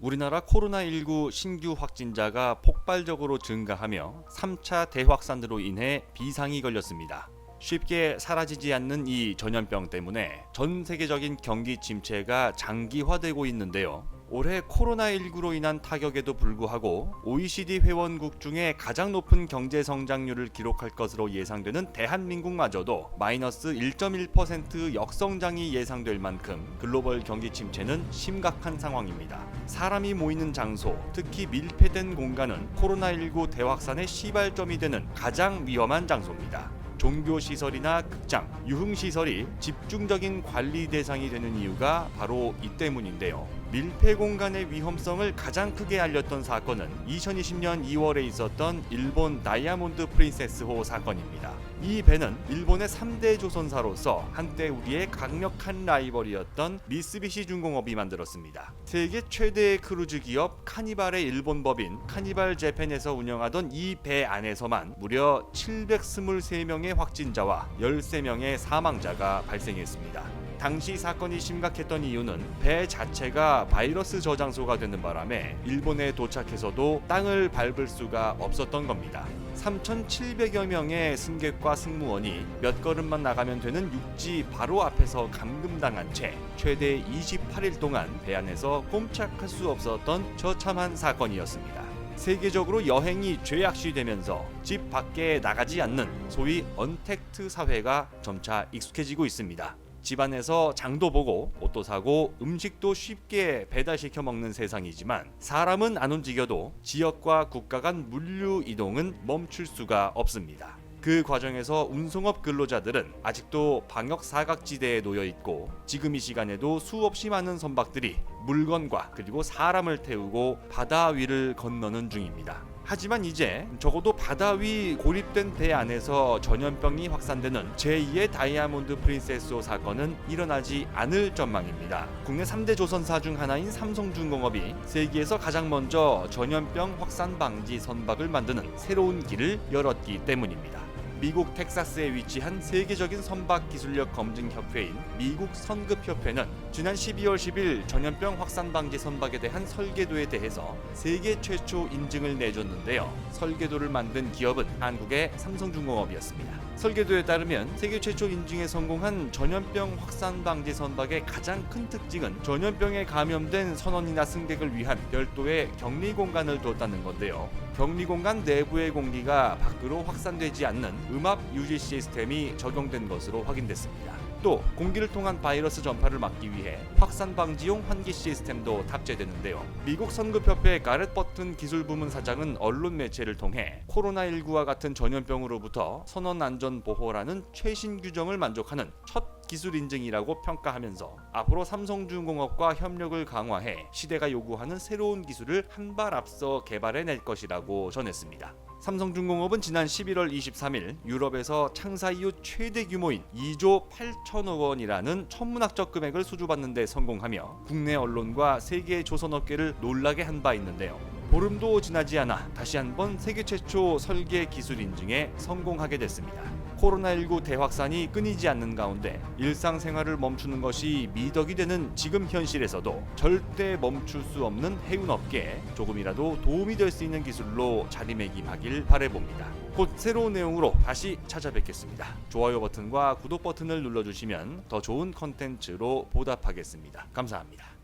우리나라 코로나19 신규 확진자가 폭발적으로 증가하며 3차 대확산으로 인해 비상이 걸렸습니다. 쉽게 사라지지 않는 이 전염병 때문에 전 세계적인 경기 침체가 장기화되고 있는데요. 올해 코로나19로 인한 타격에도 불구하고 OECD 회원국 중에 가장 높은 경제 성장률을 기록할 것으로 예상되는 대한민국마저도 마이너스 1.1% 역성장이 예상될 만큼 글로벌 경기 침체는 심각한 상황입니다. 사람이 모이는 장소, 특히 밀폐된 공간은 코로나19 대확산의 시발점이 되는 가장 위험한 장소입니다. 종교시설이나 극장, 유흥시설이 집중적인 관리 대상이 되는 이유가 바로 이 때문인데요. 밀폐 공간의 위험성을 가장 크게 알렸던 사건은 2020년 2월에 있었던 일본 다이아몬드 프린세스호 사건입니다. 이 배는 일본의 3대 조선사로서 한때 우리의 강력한 라이벌이었던 미쓰비시 중공업이 만들었습니다. 세계 최대의 크루즈 기업 카니발의 일본 법인 카니발 재팬에서 운영하던 이 배 안에서만 무려 723명의 확진자와 13명의 사망자가 발생했습니다. 당시 사건이 심각했던 이유는 배 자체가 바이러스 저장소가 되는 바람에 일본에 도착해서도 땅을 밟을 수가 없었던 겁니다. 3,700여 명의 승객과 승무원이 몇 걸음만 나가면 되는 육지 바로 앞에서 감금당한 채 최대 28일 동안 배 안에서 꼼짝할 수 없었던 처참한 사건이었습니다. 세계적으로 여행이 죄악시되면서 집 밖에 나가지 않는 소위 언택트 사회가 점차 익숙해지고 있습니다. 집안에서 장도 보고 옷도 사고 음식도 쉽게 배달시켜 먹는 세상이지만 사람은 안 움직여도 지역과 국가 간 물류 이동은 멈출 수가 없습니다. 그 과정에서 운송업 근로자들은 아직도 방역 사각지대에 놓여 있고 지금 이 시간에도 수없이 많은 선박들이 물건과 그리고 사람을 태우고 바다 위를 건너는 중입니다. 하지만 이제 적어도 바다 위 고립된 배 안에서 전염병이 확산되는 제2의 다이아몬드 프린세스호 사건은 일어나지 않을 전망입니다. 국내 3대 조선사 중 하나인 삼성중공업이 세계에서 가장 먼저 전염병 확산 방지 선박을 만드는 새로운 길을 열었기 때문입니다. 미국 텍사스에 위치한 세계적인 선박 기술력 검증 협회인 미국 선급협회는 지난 12월 10일 전염병 확산 방지 선박에 대한 설계도에 대해서 세계 최초 인증을 내줬는데요. 설계도를 만든 기업은 한국의 삼성중공업이었습니다. 설계도에 따르면 세계 최초 인증에 성공한 전염병 확산 방지 선박의 가장 큰 특징은 전염병에 감염된 선원이나 승객을 위한 별도의 격리 공간을 뒀다는 건데요. 격리 공간 내부의 공기가 밖으로 확산되지 않는 음압 유지 시스템이 적용된 것으로 확인됐습니다. 또 공기를 통한 바이러스 전파를 막기 위해 확산 방지용 환기 시스템도 탑재되는데요. 미국 선급협회 가렛 버튼 기술부문 사장은 언론 매체를 통해 코로나19와 같은 전염병으로부터 선원 안전 보호라는 최신 규정을 만족하는 첫 기술 인증이라고 평가하면서 앞으로 삼성중공업과 협력을 강화해 시대가 요구하는 새로운 기술을 한 발 앞서 개발해낼 것이라고 전했습니다. 삼성중공업은 지난 11월 23일 유럽에서 창사 이후 최대 규모인 2조 8천억 원이라는 천문학적 금액을 수주받는 데 성공하며 국내 언론과 세계 조선업계를 놀라게 한 바 있는데요. 보름도 지나지 않아 다시 한번 세계 최초 설계 기술 인증에 성공하게 됐습니다. 코로나19 대확산이 끊이지 않는 가운데 일상생활을 멈추는 것이 미덕이 되는 지금 현실에서도 절대 멈출 수 없는 해운업계에 조금이라도 도움이 될 수 있는 기술로 자리매김하길 바라봅니다. 곧 새로운 내용으로 다시 찾아뵙겠습니다. 좋아요 버튼과 구독 버튼을 눌러주시면 더 좋은 컨텐츠로 보답하겠습니다. 감사합니다.